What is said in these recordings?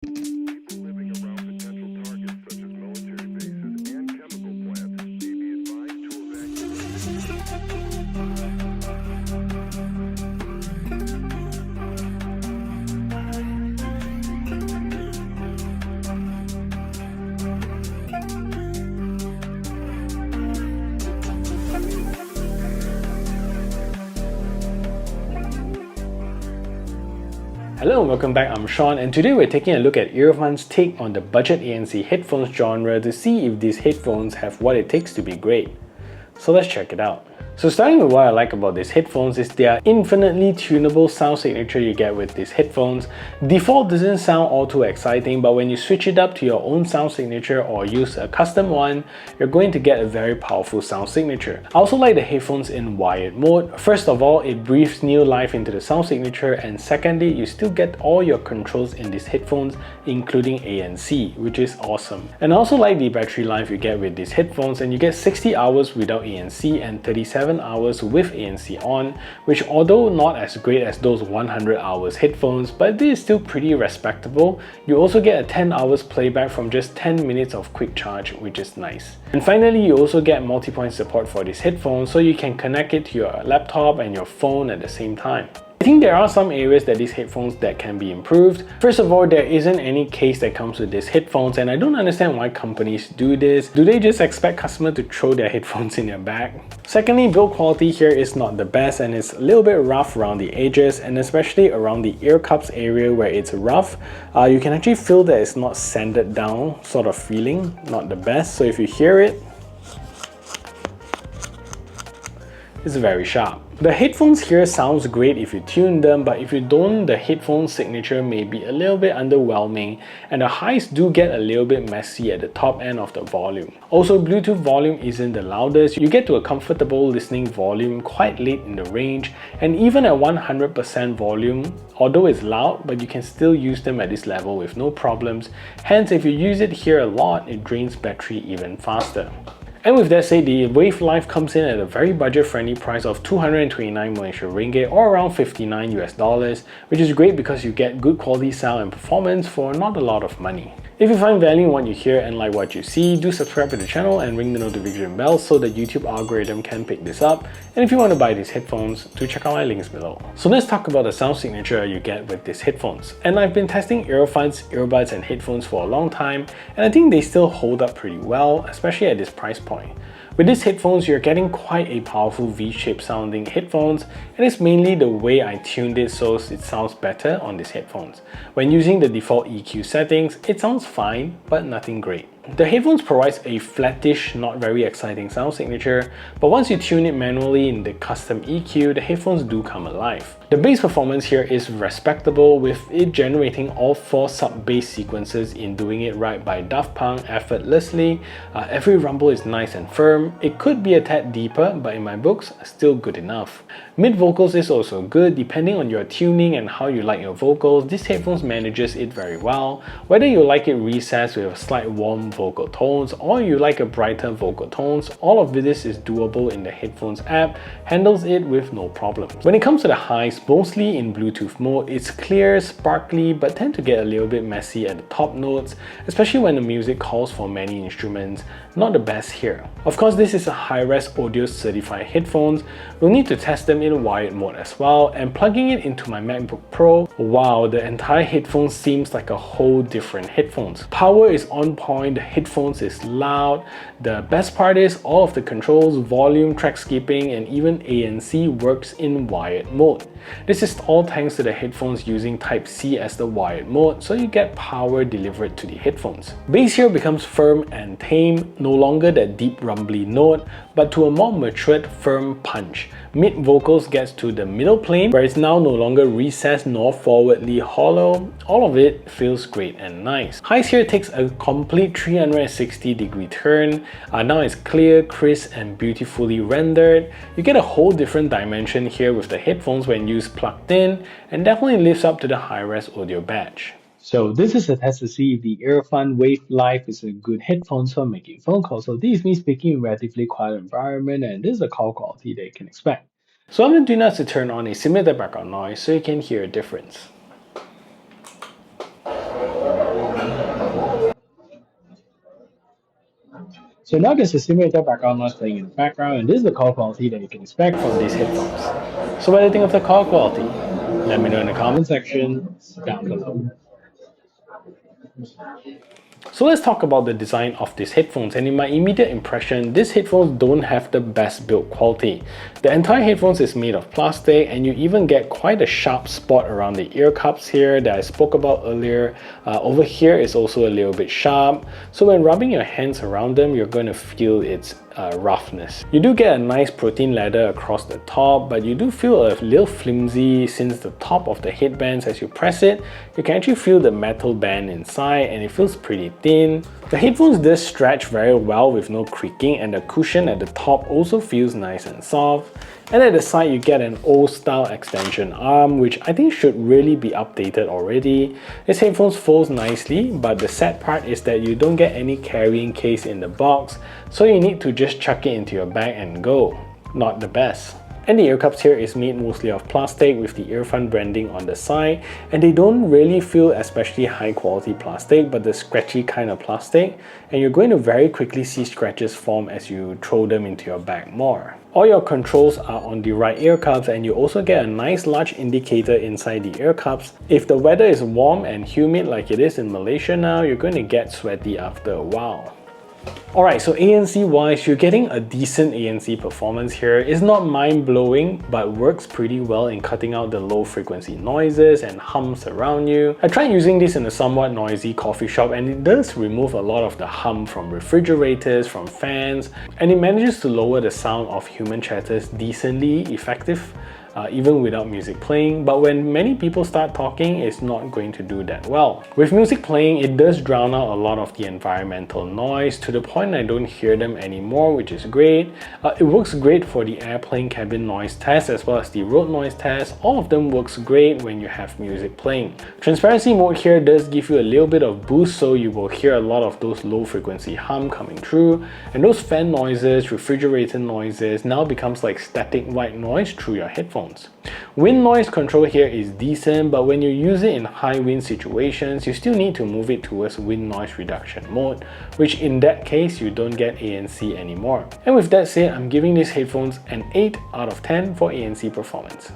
People living around potential targets such as military bases and chemical plants may be advised to evacuate. Hello and welcome back, I'm Sean, and today we're taking a look at Earfun's take on the Budget ANC headphones genre to see if these headphones have what it takes to be great. So let's check it out. So starting with what I like about these headphones is their infinitely tunable sound signature you get with these headphones. Default doesn't sound all too exciting, but when you switch it up to your own sound signature or use a custom one, you're going to get a very powerful sound signature. I also like the headphones in wired mode. First of all, it breathes new life into the sound signature, and secondly, you still get all your controls in these headphones, including ANC, which is awesome. And I also like the battery life you get with these headphones, and you get 60 hours without ANC and 37 hours with ANC on, which although not as great as those 100 hours headphones, but this is still pretty respectable. You also get a 10 hours playback from just 10 minutes of quick charge, which is nice. And finally, you also get multi-point support for these headphones, so you can connect it to your laptop and your phone at the same time. I think there are some areas that these headphones that can be improved. First of all, there isn't any case that comes with these headphones, and I don't understand why companies do this. Do they just expect customers to throw their headphones in their bag? Secondly, build quality here is not the best and it's a little bit rough around the edges, and especially around the ear cups area where it's rough. You can actually feel that it's not sanded down sort of feeling, not the best. So if you hear it, it's very sharp. The headphones here sounds great if you tune them, but if you don't, the headphone signature may be a little bit underwhelming, and the highs do get a little bit messy at the top end of the volume. Also, Bluetooth volume isn't the loudest. You get to a comfortable listening volume quite late in the range, and even at 100% volume, although it's loud, but you can still use them at this level with no problems. Hence, if you use it here a lot, it drains battery even faster. And with that said, the Wave Life comes in at a very budget-friendly price of 229 Malaysia ringgit or around 59 US dollars, which is great because you get good quality sound and performance for not a lot of money. If you find value in what you hear and like what you see, do subscribe to the channel and ring the notification bell so the YouTube algorithm can pick this up. And if you want to buy these headphones, do check out my links below. So let's talk about the sound signature you get with these headphones. And I've been testing Earfun's earbuds and headphones for a long time, and I think they still hold up pretty well, especially at this price point. With these headphones, you're getting quite a powerful V-shaped sounding headphones, and it's mainly the way I tuned it so it sounds better on these headphones. When using the default EQ settings, it sounds fine, but nothing great. The headphones provides a flattish, not very exciting sound signature, but once you tune it manually in the custom EQ, the headphones do come alive. The bass performance here is respectable, with it generating all 4 sub-bass sequences in Doing It Right by Daft Punk effortlessly. Every rumble is nice and firm. It could be a tad deeper, but in my books, still good enough. Mid vocals is also good. Depending on your tuning and how you like your vocals, this headphones manages it very well. Whether you like it recessed with a slight warm vocal tones or you like a brighter vocal tones, all of this is doable in the headphones app, handles it with no problem. When it comes to the highs, mostly in Bluetooth mode, it's clear, sparkly, but tend to get a little bit messy at the top notes, especially when the music calls for many instruments. Not the best here. Of course, this is a high-res audio certified headphones. We'll need to test them in wired mode as well, and plugging it into my MacBook Pro, wow, the entire headphone seems like a whole different headphones. Power is on point, the headphones is loud. The best part is all of the controls, volume, track skipping, and even ANC works in wired mode. This is all thanks to the headphones using Type-C as the wired mode, so you get power delivered to the headphones. Bass here becomes firm and tame, no longer that deep rumbly note, but to a more matured, firm punch. Mid vocals gets to the middle plane, where it's now no longer recessed nor forwardly hollow. All of it feels great and nice. Highs here takes a complete 360-degree turn. Now it's clear, crisp, and beautifully rendered. You get a whole different dimension here with the headphones when used plugged in, and definitely lives up to the high-res audio badge. So this is a test to see if the Earfun Wave Life is a good headphones for making phone calls. So this is me speaking in a relatively quiet environment, and this is the call quality that you can expect. So I'm going to do now to turn on a simulated background noise so you can hear a difference. So now there's a simulated background noise playing in the background, and this is the call quality that you can expect from these headphones. So what do you think of the call quality? Let me know in the comment section down below. So let's talk about the design of these headphones, and in my immediate impression, these headphones don't have the best build quality. The entire headphones is made of plastic, and you even get quite a sharp spot around the ear cups here that I spoke about earlier. Over here is also a little bit sharp, so when rubbing your hands around them, you're going to feel its roughness. You do get a nice protein ladder across the top, but you do feel a little flimsy since the top of the headbands, as you press it, you can actually feel the metal band inside and it feels pretty thin. The headphones does stretch very well with no creaking, and the cushion at the top also feels nice and soft. And at the side you get an old style extension arm, which I think should really be updated already. This headphones folds nicely, but the sad part is that you don't get any carrying case in the box, so you need to just chuck it into your bag and go. Not the best. And the ear cups here is made mostly of plastic with the Earfun branding on the side, and they don't really feel especially high quality plastic, but the scratchy kind of plastic, and you're going to very quickly see scratches form as you throw them into your bag more. All your controls are on the right ear cups, and you also get a nice large indicator inside the ear cups. If the weather is warm and humid like it is in Malaysia now, you're going to get sweaty after a while. Alright, so ANC wise, you're getting a decent ANC performance here. It's not mind-blowing, but works pretty well in cutting out the low frequency noises and hums around you. I tried using this in a somewhat noisy coffee shop, and it does remove a lot of the hum from refrigerators, from fans, and it manages to lower the sound of human chatters decently effective. Even without music playing, but when many people start talking, it's not going to do that well. With music playing, it does drown out a lot of the environmental noise to the point I don't hear them anymore, which is great. It works great for the airplane cabin noise test as well as the road noise test. All of them works great when you have music playing. Transparency mode here does give you a little bit of boost, so you will hear a lot of those low frequency hum coming through, and those fan noises, refrigerator noises now becomes like static white noise through your headphones. Wind noise control here is decent, but when you use it in high wind situations, you still need to move it towards wind noise reduction mode, which in that case you don't get ANC anymore. And with that said, I'm giving these headphones an 8 out of 10 for ANC performance.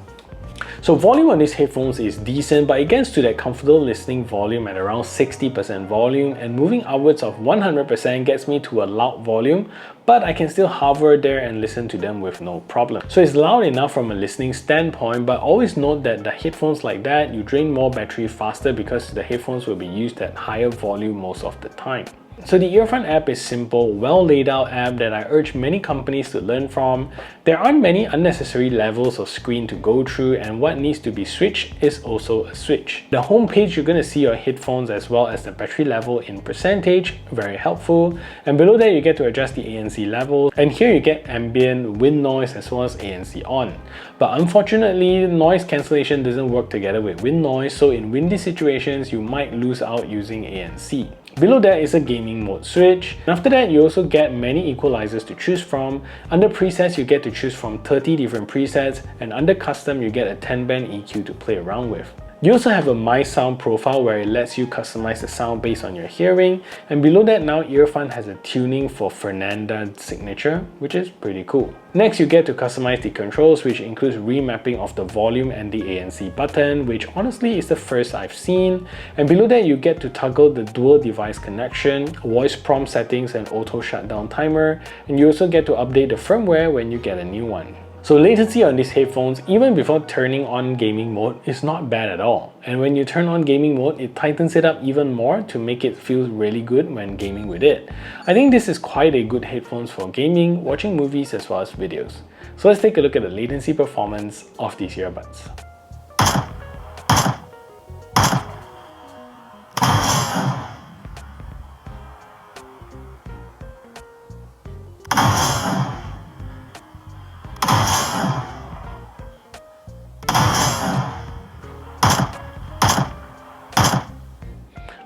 So volume on these headphones is decent, but it gets to that comfortable listening volume at around 60% volume, and moving upwards of 100% gets me to a loud volume, but I can still hover there and listen to them with no problem. So it's loud enough from a listening standpoint, but always note that the headphones like that, you drain more battery faster because the headphones will be used at higher volume most of the time. So the Earfun app is simple, well laid out app that I urge many companies to learn from. There aren't many unnecessary levels of screen to go through, and what needs to be switched is also a switch. The home page, you're going to see your headphones as well as the battery level in percentage, very helpful. And below that you get to adjust the ANC level, and here you get ambient, wind noise as well as ANC on. But unfortunately, noise cancellation doesn't work together with wind noise, so in windy situations you might lose out using ANC. Below that is a gaming mode switch. And after that, you also get many equalizers to choose from. Under presets, you get to choose from 30 different presets, and under custom, you get a 10-band EQ to play around with. You also have a My Sound profile where it lets you customize the sound based on your hearing, and below that now Earfun has a tuning for Fernanda signature, which is pretty cool. Next you get to customize the controls, which includes remapping of the volume and the ANC button, which honestly is the first I've seen. And below that you get to toggle the dual device connection, voice prompt settings and auto shutdown timer, and you also get to update the firmware when you get a new one. So latency on these headphones, even before turning on gaming mode, is not bad at all. And when you turn on gaming mode, it tightens it up even more to make it feel really good when gaming with it. I think this is quite a good headphones for gaming, watching movies as well as videos. So let's take a look at the latency performance of these earbuds.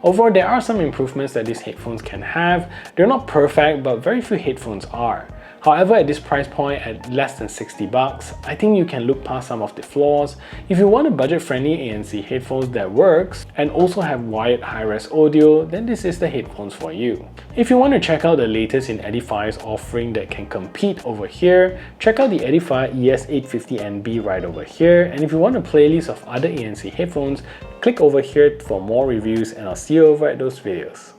Overall, there are some improvements that these headphones can have. They're not perfect, but very few headphones are. However, at this price point at less than 60 bucks, I think you can look past some of the flaws. If you want a budget-friendly ANC headphones that works and also have wired high-res audio, then this is the headphones for you. If you want to check out the latest in Edifier's offering that can compete over here, check out the Edifier ES850NB right over here, and if you want a playlist of other ANC headphones, click over here for more reviews, and I'll see you over at those videos.